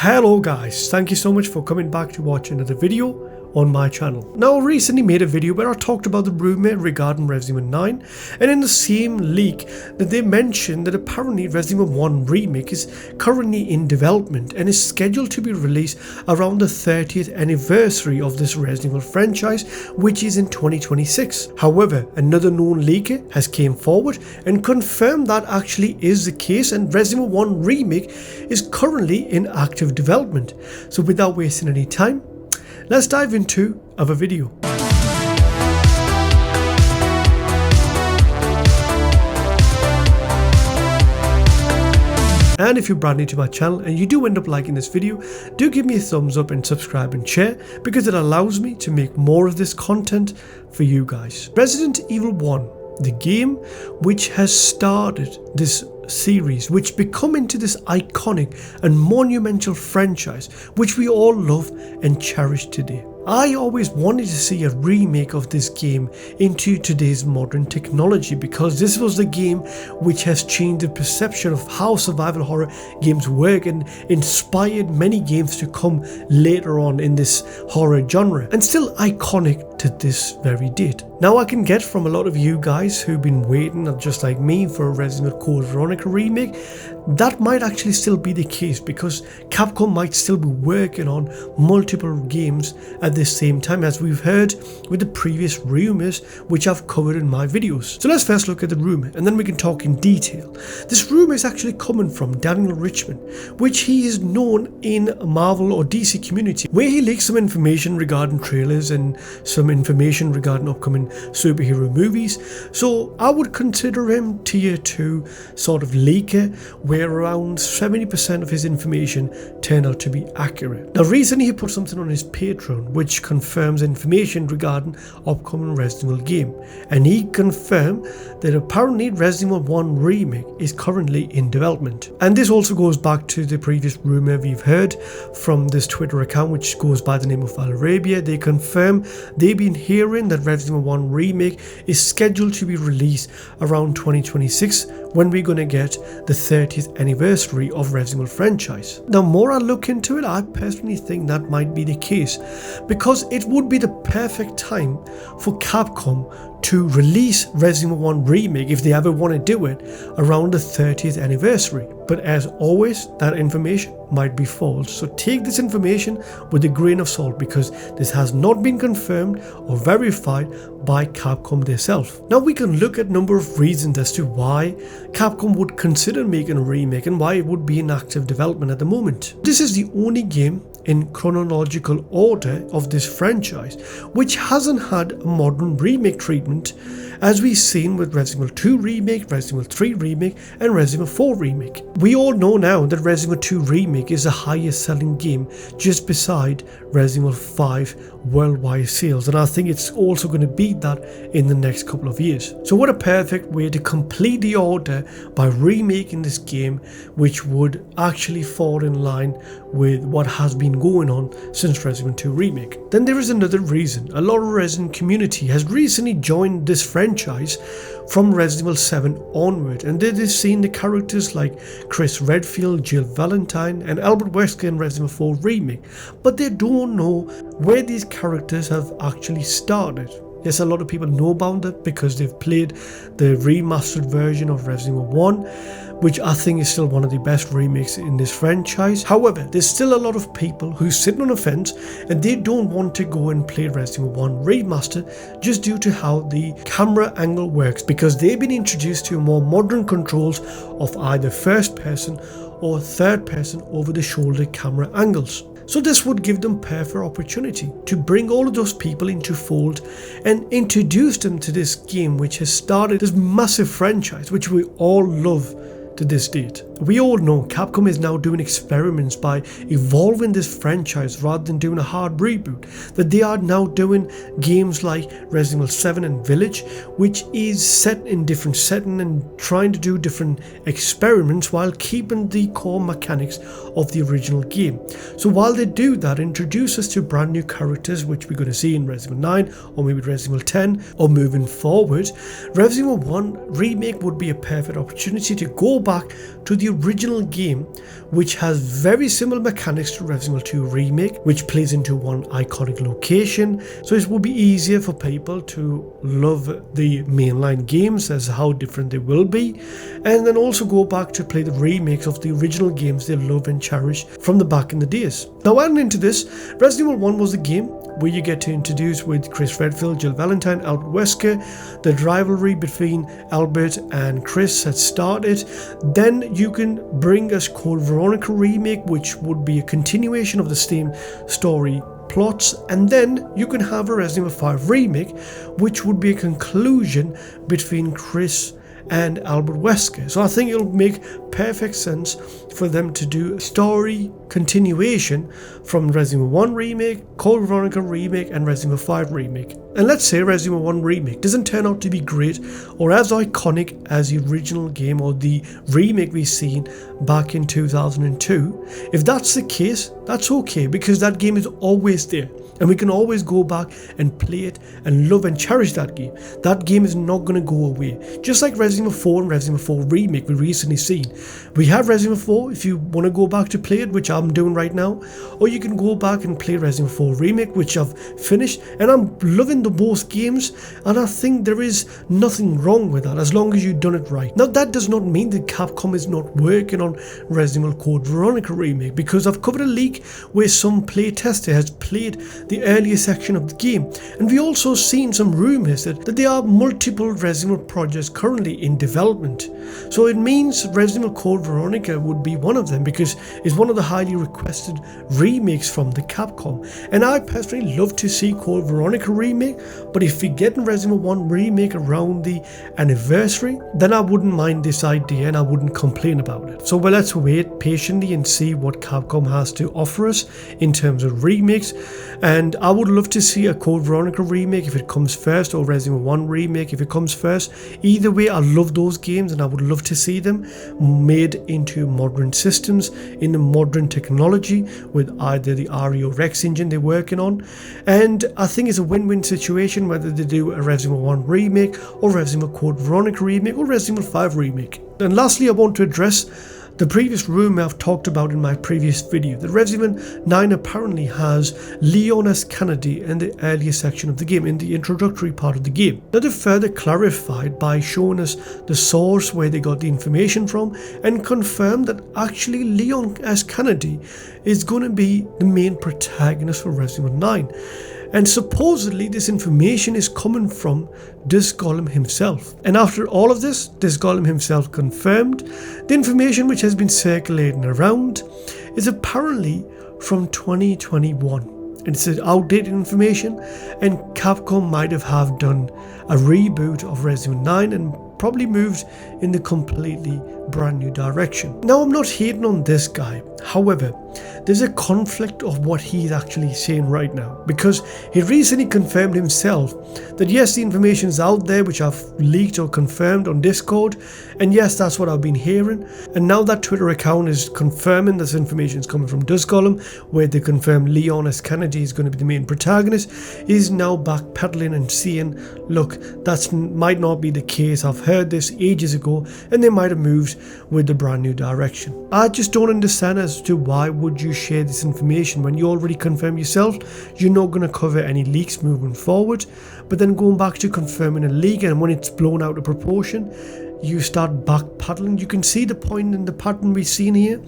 Hello guys, thank you so much for coming back to watch another video on my channel. Now I recently made a video where I talked about the rumor regarding Resident Evil 9, and in the same leak that they mentioned that apparently Resident Evil 1 remake is currently in development and is scheduled to be released around the 30th anniversary of this Resident Evil franchise, which is in 2026. However, another known leaker has came forward and confirmed that actually is the case, and Resident Evil 1 remake is currently in active development. So without wasting any time, let's dive into our video. And if you're brand new to my channel and you do end up liking this video, do give me a thumbs up and subscribe and share, because it allows me to make more of this content for you guys. Resident Evil 1, the game which has started this series, which become into this iconic and monumental franchise which we all love and cherish today. I always wanted to see a remake of this game into today's modern technology, because this was the game which has changed the perception of how survival horror games work and inspired many games to come later on in this horror genre, and still iconic to this very date. Now I can get from a lot of you guys who've been waiting, just like me, for a Resident Evil Code Veronica remake, that might actually still be the case, because Capcom might still be working on multiple games at the same time, as we've heard with the previous rumors which I've covered in my videos. So let's first look at the rumor and then we can talk in detail. This rumor is actually coming from Daniel Richman, which he is known in Marvel or DC community, where he leaks some information regarding trailers and some information regarding upcoming superhero movies. So I would consider him tier 2 sort of leaker, where around 70% of his information turned out to be accurate. Now recently he put something on his Patreon which confirms information regarding upcoming Resident Evil game, and he confirmed that apparently Resident Evil 1 remake is currently in development. And this also goes back to the previous rumor we've heard from this Twitter account which goes by the name of Arabia. They confirm they've been hearing that Resident Evil 1 remake is scheduled to be released around 2026, when we're going to get the 30th anniversary of Resident Evil franchise. The more I look into it, I personally think that might be the case, because it would be the perfect time for Capcom to release Resident Evil 1 remake, if they ever want to do it, around the 30th anniversary. But as always, that information might be false, so take this information with a grain of salt, because this has not been confirmed or verified by Capcom themselves. Now we can look at a number of reasons as to why Capcom would consider making a remake and why it would be in active development at the moment. This is the only game in chronological order of this franchise which hasn't had a modern remake treatment, as we've seen with Resident Evil 2 remake, Resident Evil 3 remake and Resident Evil 4 remake. We all know now that Resident Evil 2 remake is the highest selling game, just beside Resident Evil 5 worldwide sales, and I think it's also going to beat that in the next couple of years. So what a perfect way to complete the order by remaking this game, which would actually fall in line with what has been going on since Resident Evil 2 remake. Then there is another reason. A lot of Resident community has recently joined this franchise from Resident Evil 7 onward, and they've seen the characters like Chris Redfield, Jill Valentine and Albert Wesker in Resident Evil 4 remake, but they don't know where these characters have actually started. Yes, a lot of people know about it because they've played the remastered version of Resident Evil 1, which I think is still one of the best remakes in this franchise. However, there's still a lot of people who sit on the fence and they don't want to go and play Resident Evil 1 remastered just due to how the camera angle works, because they've been introduced to more modern controls of either first person or third person over the shoulder camera angles. So this would give them perfect opportunity to bring all of those people into fold and introduce them to this game which has started this massive franchise which we all love to this date. We all know Capcom is now doing experiments by evolving this franchise rather than doing a hard reboot, that they are now doing games like Resident Evil 7 and Village, which is set in different setting and trying to do different experiments while keeping the core mechanics of the original game. So while they do that, introduce us to brand new characters which we're going to see in Resident Evil 9 or maybe Resident Evil 10 or moving forward, Resident Evil 1 remake would be a perfect opportunity to go back to the the original game, which has very similar mechanics to Resident Evil 2 Remake, which plays into one iconic location, so it will be easier for people to love the mainline games as how different they will be, and then also go back to play the remakes of the original games they love and cherish from the back in the days. Now adding into this, Resident Evil 1 was the game where you get to introduce with Chris Redfield, Jill Valentine, Albert Wesker. The rivalry between Albert and Chris had started. Then you can bring us Code Veronica Remake, which would be a continuation of the same story plots, and then you can have a Resident Evil 5 Remake, which would be a conclusion between Chris and Albert Wesker. So I think it'll make perfect sense for them to do a story continuation from Resident Evil 1 Remake, Code Veronica Remake, and Resident Evil 5 Remake. And let's say Resident Evil 1 Remake doesn't turn out to be great or as iconic as the original game or the remake we've seen back in 2002. If that's the case, that's okay, because that game is always there. And we can always go back and play it and love and cherish that game. That game is not going to go away. Just like Resident Evil 4 and Resident Evil 4 Remake we recently seen. We have Resident Evil 4 if you want to go back to play it, which I'm doing right now. Or you can go back and play Resident Evil 4 Remake, which I've finished. And I'm loving the both games. And I think there is nothing wrong with that as long as you've done it right. Now that does not mean that Capcom is not working on Resident Evil Code Veronica Remake, because I've covered a leak where some playtester has played the earlier section of the game, and we also seen some rumors that there are multiple Resident Evil projects currently in development. So it means Resident Evil Code Veronica would be one of them, because it's one of the highly requested remakes from the Capcom, and I personally love to see Code Veronica Remake, but if we get Resident Evil 1 Remake around the anniversary, then I wouldn't mind this idea and I wouldn't complain about it. So let's wait patiently and see what Capcom has to offer us in terms of remakes. And I would love to see a Code Veronica remake if it comes first, or Resident Evil 1 remake if it comes first. Either way, I love those games and I would love to see them made into modern systems, in the modern technology, with either the RE or Rex engine they're working on. And I think it's a win-win situation whether they do a Resident Evil 1 remake or Resident Evil Code Veronica remake or Resident Evil 5 remake. And lastly, I want to address the previous rumor I've talked about in my previous video, that Resident Evil 9 apparently has Leon S. Kennedy in the earlier section of the game, in the introductory part of the game. Now they further clarified by showing us the source where they got the information from, and confirmed that actually Leon S. Kennedy is going to be the main protagonist for Resident Evil 9. And supposedly this information is coming from Dizgolem himself. And after all of this, Dizgolem himself confirmed the information which has been circulating around is apparently from 2021. And it's outdated information, and Capcom might have done a reboot of Resident Evil 9 and probably moved in the completely brand new direction. Now I'm not hating on this guy, however, there's a conflict of what he's actually saying right now, because he recently confirmed himself that yes, the information is out there which I've leaked or confirmed on Discord, and yes, that's what I've been hearing. And now that Twitter account is confirming this information is coming from Dizgolem, where they confirm Leon S. Kennedy is going to be the main protagonist, is now backpedaling and saying, look, that might not be the case, I've heard this ages ago, and they might have moved with the brand new direction. I just don't understand as to why would you share this information when you already confirmed yourself you're not going to cover any leaks moving forward, but then going back to confirming a leak, and when it's blown out of proportion you start backpedaling. You can see the point in the pattern we've seen here,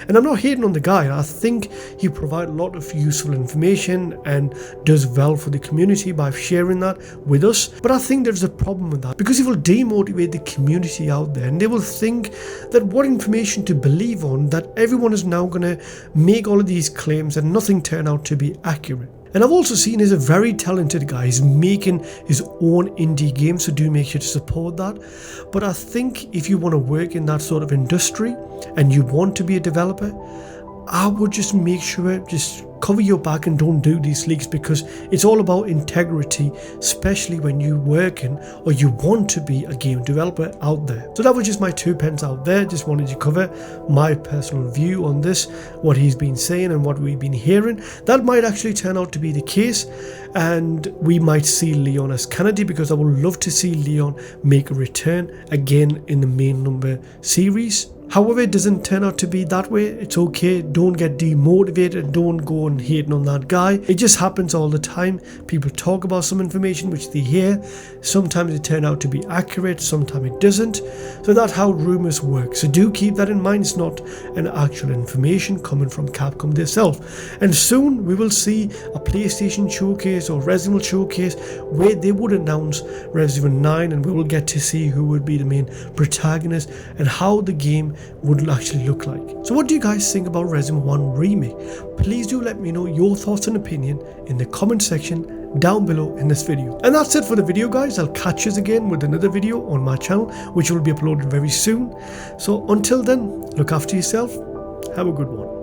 and I'm not hating on the guy. I think he provides a lot of useful information and does well for the community by sharing that with us, but I think there's a problem with that, because it will demotivate the community out there, and they will think that what information to believe on, that everyone is now going to make all of these claims and nothing turn out to be accurate. And I've also seen he's a very talented guy. He's making his own indie games, so do make sure to support that. But I think if you want to work in that sort of industry and you want to be a developer, I would just make sure, just cover your back and don't do these leaks, because it's all about integrity, especially when you're working or you want to be a game developer out there. So that was just my 2 pence out there. Just wanted to cover my personal view on this, what he's been saying and what we've been hearing. That might actually turn out to be the case, and we might see Leon S. Kennedy, because I would love to see Leon make a return again in the main number series. However, it doesn't turn out to be that way. It's okay. Don't get demotivated. Don't go and hating on that guy. It just happens all the time. People talk about some information which they hear. Sometimes it turns out to be accurate. Sometimes it doesn't. So that's how rumors work. So do keep that in mind. It's not an actual information coming from Capcom themselves. And soon we will see a PlayStation showcase or Resident Evil showcase where they would announce Resident Evil 9, and we will get to see who would be the main protagonist and how the game would actually look like. So what do you guys think about Resident Evil 1 Remake? Please do let me know your thoughts and opinion in the comment section down below in this video. And that's it for the video, guys. I'll catch you again with another video on my channel, which will be uploaded very soon. So until then, look after yourself. Have a good one.